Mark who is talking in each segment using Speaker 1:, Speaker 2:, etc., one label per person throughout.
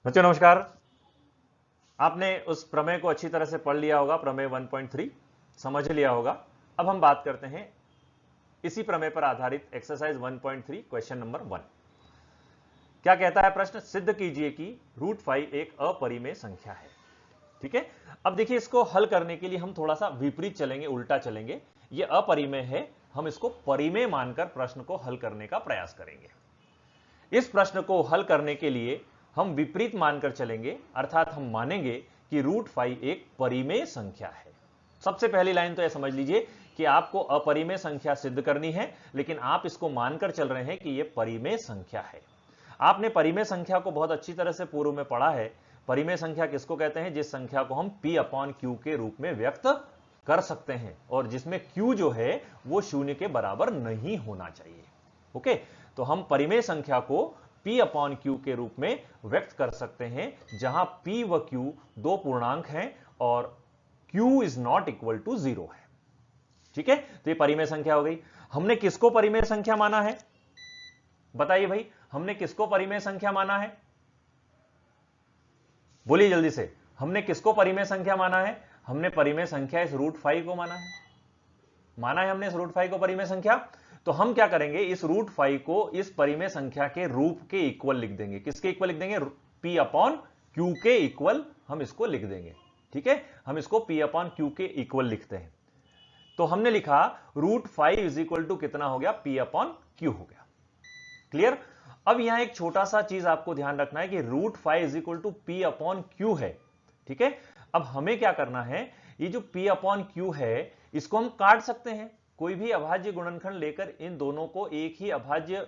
Speaker 1: बच्चों नमस्कार। आपने उस प्रमेय को अच्छी तरह से पढ़ लिया होगा, प्रमेय 1.3 समझ लिया होगा। अब हम बात करते हैं इसी प्रमेय पर आधारित एक्सरसाइज 1.3 क्वेश्चन नंबर 1। क्या कहता है प्रश्न? सिद्ध कीजिए कि √5 एक अपरिमेय संख्या है। ठीक है, अब देखिए इसको हल करने के लिए हम थोड़ा सा विपरीत चलेंगे, उल्टा चलेंगे। यह अपरिमेय है, हम इसको परिमेय मानकर प्रश्न को हल करने का प्रयास करेंगे। इस प्रश्न को हल करने के लिए हम विपरीत मानकर चलेंगे, अर्थात हम मानेंगे कि √5 एक परिमेय संख्या है। सबसे पहली लाइन तो यह समझ लीजिए कि आपको अपरिमेय संख्या सिद्ध करनी है, लेकिन आप इसको मानकर चल रहे हैं कि यह परिमेय संख्या है। आपने परिमेय संख्या को बहुत अच्छी तरह से पूर्व में पढ़ा है। परिमेय संख्या किसको कहते हैं? जिस संख्या को हम P/Q के रूप में व्यक्त कर सकते हैं और जिसमें Q जो है वो शून्य के बराबर नहीं होना चाहिए। ओके, तो हम परिमेय संख्या को P/Q के रूप में व्यक्त कर सकते हैं, जहां P व Q दो पूर्णांक हैं और Q is not equal to 0 है। ठीक है, तो ये परिमेय संख्या हो गई। हमने किसको परिमेय संख्या माना है? बताइए भाई, हमने किसको परिमेय संख्या माना है? बोलिए जल्दी से, हमने किसको परिमेय संख्या माना है? हमने परिमेय संख्या इस √5 को माना है। माना है हमने इस √5 को परिमेय संख्या। तो हम क्या करेंगे, इस √5 को इस परिमेय संख्या के रूप के इक्वल लिख देंगे। किसके इक्वल लिख देंगे? P/Q के इक्वल हम इसको लिख देंगे। ठीक है, हम इसको P/Q के इक्वल लिखते हैं। तो हमने लिखा √5 इज इक्वल टू कितना हो गया? P/Q हो गया। क्लियर? अब यहां एक छोटा सा चीज आपको ध्यान रखना है कि √5 इज इक्वल टू P/Q है। ठीक है, अब हमें क्या करना है, ये जो P/Q है इसको हम काट सकते हैं। कोई भी अभाज्य गुणनखंड लेकर इन दोनों को एक ही अभाज्य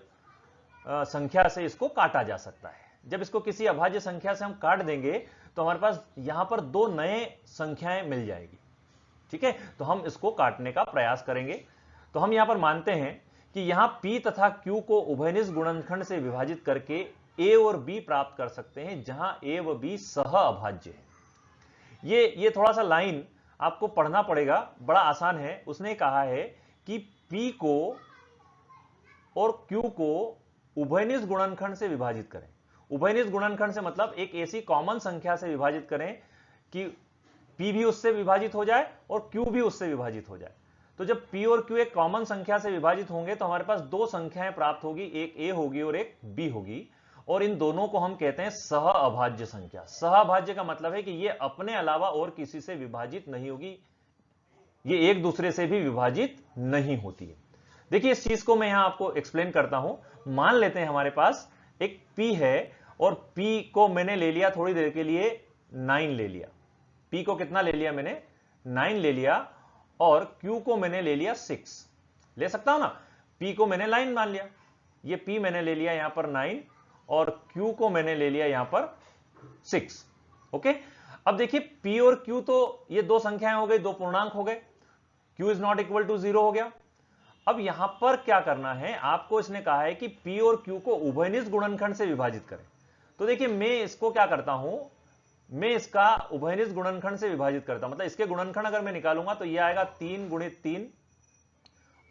Speaker 1: संख्या से इसको काटा जा सकता है। जब इसको किसी अभाज्य संख्या से हम काट देंगे तो हमारे पास यहां पर दो नए संख्याएं मिल जाएगी। ठीक है, तो हम इसको काटने का प्रयास करेंगे। तो हम यहां पर मानते हैं कि यहां P तथा Q को उभयनिष्ठ गुणनखंड से विभाजित करके A और B प्राप्त कर सकते हैं, जहां A व B सह अभाज्य है। ये थोड़ा सा लाइन आपको पढ़ना पड़ेगा, बड़ा आसान है। उसने कहा है कि P को और Q को उभयनिष्ठ गुणनखंड से विभाजित करें। उभयनिष्ठ गुणनखंड से मतलब एक ऐसी कॉमन संख्या से विभाजित करें कि P भी उससे विभाजित हो जाए और Q भी उससे विभाजित हो जाए। तो जब P और Q एक कॉमन संख्या से विभाजित होंगे तो हमारे पास दो संख्याएं प्राप्त होगी, एक A होगी और एक B होगी, और इन दोनों को हम कहते हैं सह अभाज्य संख्या। सह अभाज्य का मतलब है कि ये अपने अलावा और किसी से विभाजित नहीं होगी, ये एक दूसरे से भी विभाजित नहीं होती है। देखिए इस चीज को मैं यहां आपको एक्सप्लेन करता हूं। मान लेते हैं हमारे पास एक P है और P को मैंने ले लिया थोड़ी देर के लिए 9 ले लिया। P को कितना ले लिया मैंने? 9 ले लिया, और Q को मैंने ले लिया 6। ले सकता हूं ना? P को मैंने 9 मान लिया, ये P मैंने ले लिया यहां पर 9 और Q को मैंने ले लिया यहां पर 6। ओके, अब देखिए P और Q तो ये दो संख्याएं हो गई, दो पूर्णांक हो गए। Q is not equal to 0 हो गया। अब यहां पर क्या करना है आपको, इसने कहा है कि P और Q को उभयनिष्ठ गुणनखंड से विभाजित करें। तो देखिए मैं इसको क्या करता हूं, मैं इसका उभयनिष्ठ गुणनखंड से विभाजित करता हूं। मतलब इसके गुणनखंड अगर मैं निकालूंगा तो यह आएगा 3 गुणित 3,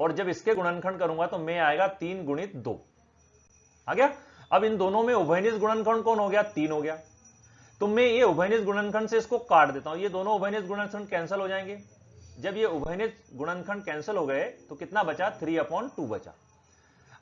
Speaker 1: और जब इसके गुणनखंड करूंगा तो मैं आएगा 3 गुणित 2 आ गया। अब इन दोनों में उभयनिष्ठ गुणनखंड कौन हो गया? 3 हो गया। तो मैं ये उभयनिष्ठ गुणनखंड से इसको काट देता हूं, ये दोनों उभयनिष्ठ गुणनखंड कैंसिल हो जाएंगे। जब ये उभयनिष्ठ गुणनखंड कैंसिल हो गए तो कितना बचा? 3/2 बचा।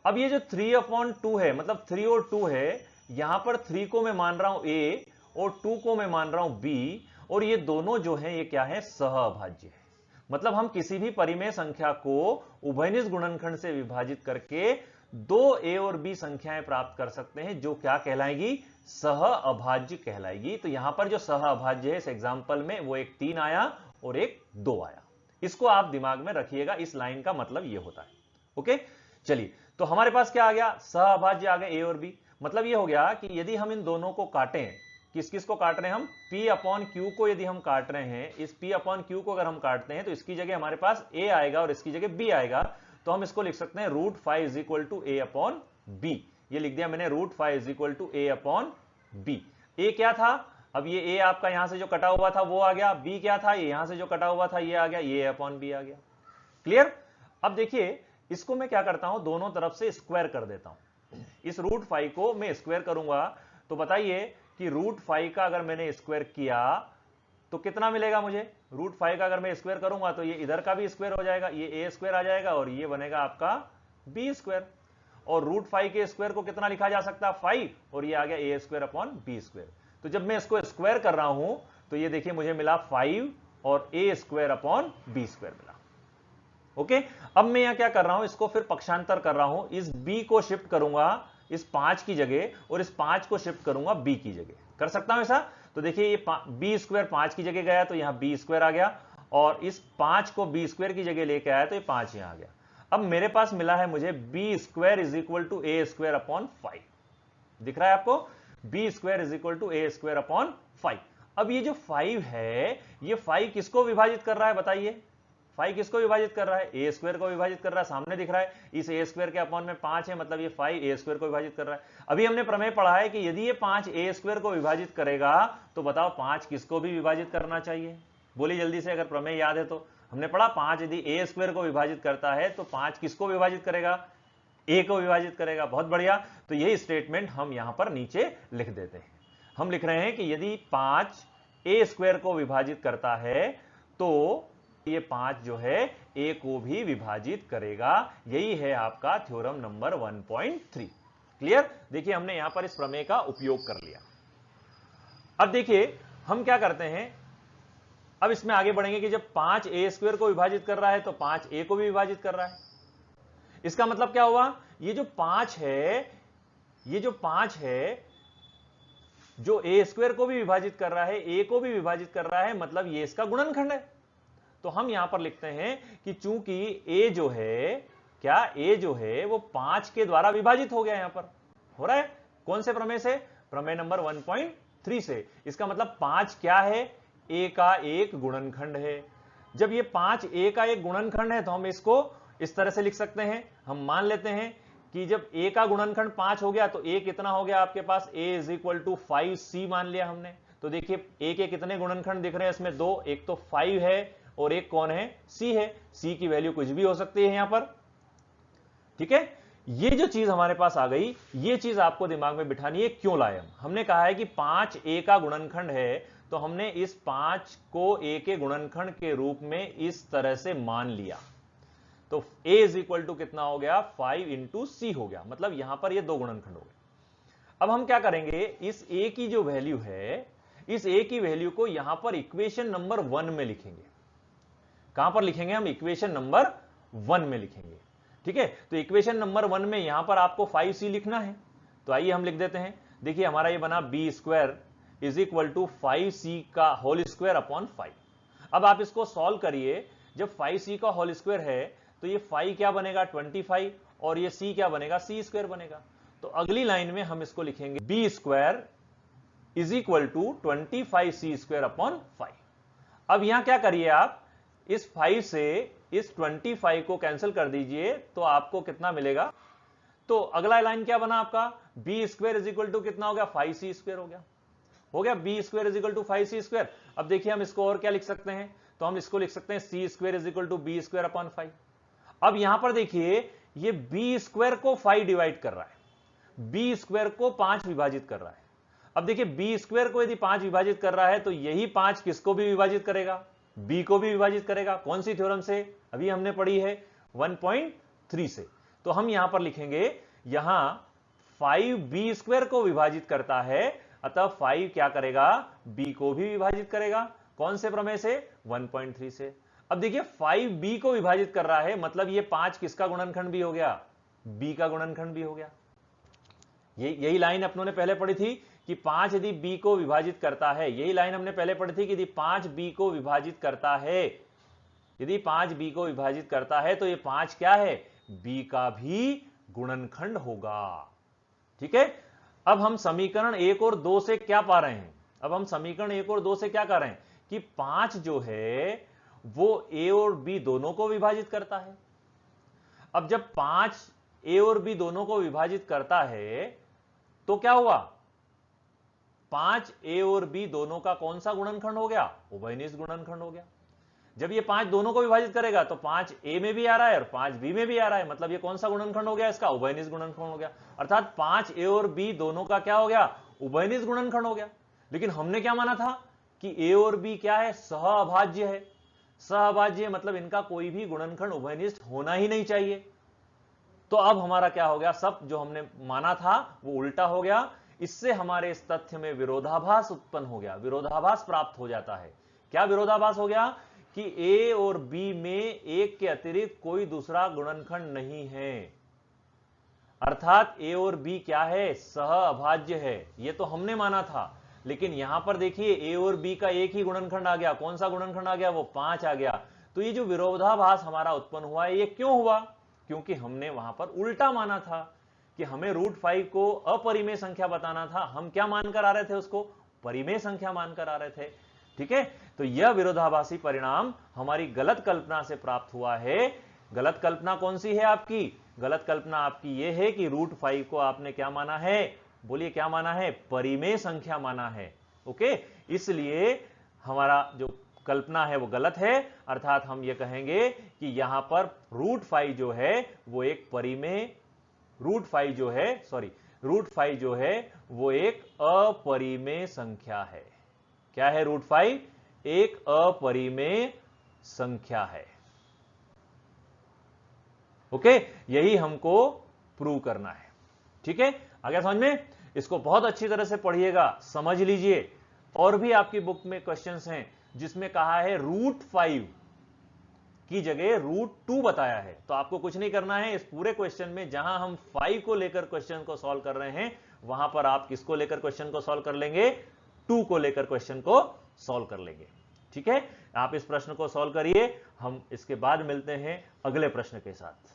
Speaker 1: अब ये जो 3/2 है, मतलब 3 और 2 है, यहां पर 3 को मैं मान रहा हूं A और 2 को मैं मान रहा हूं B, और ये दोनों जो है ये क्या है? सह अभाज्य है। मतलब हम किसी भी परिमेय संख्या को उभयनिष्ठ गुणनखंड से विभाजित करके दो A और B संख्याएं प्राप्त कर सकते हैं, जो क्या कहलाएगी? सह अभाज्य कहलाएगी। तो यहां पर जो सह अभाज्य है इस एग्जांपल में वो एक 3 आया और एक 2 आया। इसको आप दिमाग में रखिएगा, इस लाइन का मतलब ये होता है। ओके, चलिए तो हमारे पास क्या आ गया? सह अभाज्य आ गए A और B। मतलब ये हो गया कि यदि हम इन दोनों को काटें, किस किस को काट रहे हैं हम? P/Q को यदि हम काट रहे हैं, इस P/Q को अगर हम काटते हैं तो इसकी जगह हमारे पास A आएगा और इसकी जगह B आएगा। तो हम इसको लिख सकते हैं √5 इज इक्वल टू A/B। ये लिख दिया मैंने, √5 is equal to A/B। A क्या था? अब ये A आपका यहां से जो कटा हुआ था वो आ गया। B क्या था? ये यहां से जो कटा हुआ था ये आ गया, ये A/B आ गया। क्लियर? अब देखिए इसको मैं क्या करता हूं, दोनों तरफ से स्क्वायर कर देता हूं। इस √5 को मैं स्क्वायर करूंगा तो बताइए कि √5 का अगर मैंने स्क्वायर किया तो कितना मिलेगा मुझे? √5 का अगर मैं स्क्वायर करूंगा तो ये इधर का भी स्क्वायर हो जाएगा, ये ए स्क्वायर आ जाएगा और ये बनेगा आपका बी स्क्वायर। और √5 के स्क्वायर को कितना लिखा जा सकता है? 5, और ये आ गया ए स्क्वायर अपॉन बी स्क्वायर। तो जब मैं इसको स्क्वायर कर रहा हूं तो ये देखिए मुझे मिला 5 और ए स्क्वायर अपॉन बी स्क्वायर मिला। ओके, अब मैं यहां क्या कर रहा हूं, इसको फिर पक्षांतर कर रहा हूं, इस b को शिफ्ट करूंगा इस 5 की जगह और इस 5 को शिफ्ट करूंगा b की जगह। कर सकता हूं ऐसा? तो देखिए ये बी स्क्वायर 5 की जगह गया तो यहां बी स्क्वायर आ गया, और इस 5 को बी स्क्वायर की जगह लेके आया तो ये 5 यहां आ गया। अब मेरे पास मिला है मुझे B square is equal to A square upon 5। दिख रहा है आपको? B square is equal to A square upon 5। अब ये जो 5 है, ये 5 किसको विभाजित कर रहा है बताइए? 5 किसको विभाजित कर रहा है? ए स्क्वायर को विभाजित कर रहा है, सामने दिख रहा है। इस ए स्क्वायर के अपॉन में 5 है, मतलब ये 5 ए स्क्वायर को विभाजित कर रहा है। अभी हमने प्रमेय पढ़ा है कि यदि ये 5 ए स्क्वायर को विभाजित करेगा तो बताओ 5 किसको भी विभाजित करना चाहिए? बोलिए जल्दी से, अगर प्रमेय याद है तो। हमने पढ़ा 5 यदि ए स्क्वायर को विभाजित करता है तो 5 किसको विभाजित करेगा? ए को विभाजित करेगा। बहुत बढ़िया, तो यही स्टेटमेंट हम यहां पर नीचे लिख देते हैं। हम लिख रहे हैं कि यदि 5 ए स्क्वायर को विभाजित करता है तो ये 5 जो है ए को भी विभाजित करेगा। यही है आपका थ्योरम नंबर 1.3। क्लियर? देखिए हमने यहां पर इस प्रमेय का उपयोग कर लिया। अब देखिए हम क्या करते हैं, अब इसमें आगे बढ़ेंगे कि जब 5 ए स्क्वायर को विभाजित कर रहा है तो 5 ए को भी विभाजित कर रहा है। इसका मतलब क्या हुआ? ये जो 5 है जो ए स्क्वायर को भी विभाजित कर रहा है, ए को भी विभाजित कर रहा है, मतलब ये इसका गुणनखंड है। तो हम यहां पर लिखते हैं कि चूंकि ए जो है वो 5 के द्वारा विभाजित हो गया। यहां पर हो रहा है कौन से प्रमेय से? प्रमेय नंबर 1.3 से। इसका मतलब 5 क्या है? ए का एक गुणनखंड है। जब ये 5 ए का एक गुणनखंड है तो हम इसको इस तरह से लिख सकते हैं। हम मान लेते हैं कि जब ए का गुणनखंड 5 हो गया तो ए कितना हो गया आपके पास? ए इज इक्वल टू 5c मान लिया हमने। तो देखिए ए के कितने गुणनखंड दिख रहे हैं इसमें? 2। एक तो 5 है और एक कौन है? c है। c की वैल्यू कुछ भी हो सकती है यहां पर। ठीक है, ये जो चीज हमारे पास आ गई, ये चीज आपको दिमाग में बिठानी है। क्यों लाए हमने कहा है कि 5 ए का गुणनखंड है, तो हमने इस 5 को ए के गुणनखंड के रूप में इस तरह से मान लिया। तो a इज इक्वल टू कितना हो गया? 5 इंटू सी हो गया, मतलब यहां पर ये 2 गुणनखंड हो गए। अब हम क्या करेंगे, इस a की जो वैल्यू है, इस a की वैल्यू को यहां पर इक्वेशन नंबर 1 में लिखेंगे। कहां पर लिखेंगे हम? इक्वेशन नंबर 1 में लिखेंगे। ठीक है, तो इक्वेशन नंबर 1 में यहां पर आपको 5c लिखना है। तो आइए हम लिख देते हैं। देखिए हमारा ये बना B square is equal to 5c का होल स्क्वायर अपॉन 5। अब आप इसको सॉल्व करिए। जब 5c का होल स्क्वायर है तो ये 5 क्या बनेगा? 25, और ये c क्या बनेगा? c स्क्वायर बनेगा। तो अगली लाइन में हम इसको लिखेंगे B square is equal to 25c square upon 5। अब यहां क्या करिए आप, इस 5 से इस 25 को कैंसिल कर दीजिए तो आपको कितना मिलेगा? तो अगला लाइन क्या बना आपका? B square is equal to कितना हो गया? 5c स्क्वायर हो गया B square is equal to 5c square. अब देखिए हम इसको और क्या लिख सकते हैं, तो हम इसको लिख सकते हैं c square is equal to B square upon 5। अब यहां पर देखिए ये बी स्क्वायर को 5 डिवाइड कर रहा है, बी स्क्वायर को 5 विभाजित कर रहा है। अब देखिए बी स्क्वायर को यदि 5 विभाजित कर रहा है तो यही 5 किसको भी विभाजित करेगा? बी को भी विभाजित करेगा। कौन सी थ्योरम से? अभी हमने पढ़ी है 1.3 से। तो हम यहां पर लिखेंगे, यहां 5 बी स्क्वायर को विभाजित करता है, अतः 5 क्या करेगा? बी को भी विभाजित करेगा। कौन से प्रमेय से? 1.3 से। अब देखिए 5 बी को विभाजित कर रहा है, मतलब ये 5 किसका गुणनखंड भी हो गया? बी का गुणनखंड भी हो गया। यही लाइन अपनों ने पहले पढ़ी थी कि 5 यदि बी को विभाजित करता है, यही लाइन हमने पहले पढ़ी थी कि यदि 5 बी को विभाजित करता है, यदि 5 बी को विभाजित करता है तो ये 5 क्या है? बी का भी गुणनखंड होगा। ठीक है, अब हम समीकरण 1 और 2 से क्या पा रहे हैं? अब हम समीकरण 1 और 2 से क्या कर रहे हैं कि 5 जो है वो ए और बी दोनों को विभाजित करता है। अब जब 5 ए और बी दोनों को विभाजित करता है तो क्या हुआ? 5 ए और बी दोनों का कौन सा गुणनखंड हो गया? उभयनिष्ठ गुणनखंड हो गया। जब ये 5 दोनों को विभाजित करेगा तो 5 ए में भी आ रहा है और 5 बी में भी आ रहा है, मतलब ये कौन सा गुणनखंड हो गया? इसका उभयनिष्ठ गुणनखंड हो गया। अर्थात 5 ए और बी दोनों का क्या हो गया? उभयनिष्ठ गुणनखंड हो गया। लेकिन हमने क्या माना था कि ए और बी क्या है, सहअभाज्य है। सहअभाज्य मतलब इनका कोई भी गुणनखंड उभयनिष्ठ होना ही नहीं चाहिए। तो अब हमारा क्या हो गया, सब जो हमने माना था वो उल्टा हो गया। इससे हमारे इस तथ्य में विरोधाभास उत्पन्न हो गया, विरोधाभास प्राप्त हो जाता है। क्या विरोधाभास हो गया कि ए और बी में एक के अतिरिक्त कोई दूसरा गुणनखंड नहीं है, अर्थात ए और बी क्या है, सहअभाज्य है। ये तो हमने माना था, लेकिन यहां पर देखिए ए और बी का एक ही गुणनखंड आ गया। कौन सा गुणनखंड आ गया, वो 5 आ गया। तो ये जो विरोधाभास हमारा उत्पन्न हुआ है, ये क्यों हुआ, क्योंकि हमने वहां पर उल्टा माना था कि हमें √5 को अपरिमेय संख्या बताना था। हम क्या मानकर आ रहे थे, उसको परिमेय संख्या मानकर आ रहे थे। ठीक है, तो यह विरोधाभासी परिणाम हमारी गलत कल्पना से प्राप्त हुआ है। गलत कल्पना कौन सी है आपकी, गलत कल्पना आपकी यह है कि √5 को आपने क्या माना है, बोलिए क्या माना है, परिमेय संख्या माना है। ओके, इसलिए हमारा जो कल्पना है वो गलत है। अर्थात हम ये कहेंगे कि यहां पर √5 जो है वो एक परिमेय, √5 जो है, सॉरी, √5 जो है वो एक अपरिमेय संख्या है। क्या है, √5 एक अपरिमेय संख्या है। ओके, यही हमको प्रूव करना है। ठीक है, आ गया समझ में। इसको बहुत अच्छी तरह से पढ़िएगा, समझ लीजिए। और भी आपकी बुक में क्वेश्चंस हैं जिसमें कहा है √5 की जगह √2 बताया है। तो आपको कुछ नहीं करना है, इस पूरे क्वेश्चन में जहां हम 5 को लेकर क्वेश्चन को सॉल्व कर रहे हैं, वहां पर आप किसको लेकर क्वेश्चन को सॉल्व कर लेंगे, 2 को लेकर क्वेश्चन को सॉल्व कर लेंगे। ठीक है, आप इस प्रश्न को सॉल्व करिए। हम इसके बाद मिलते हैं अगले प्रश्न के साथ।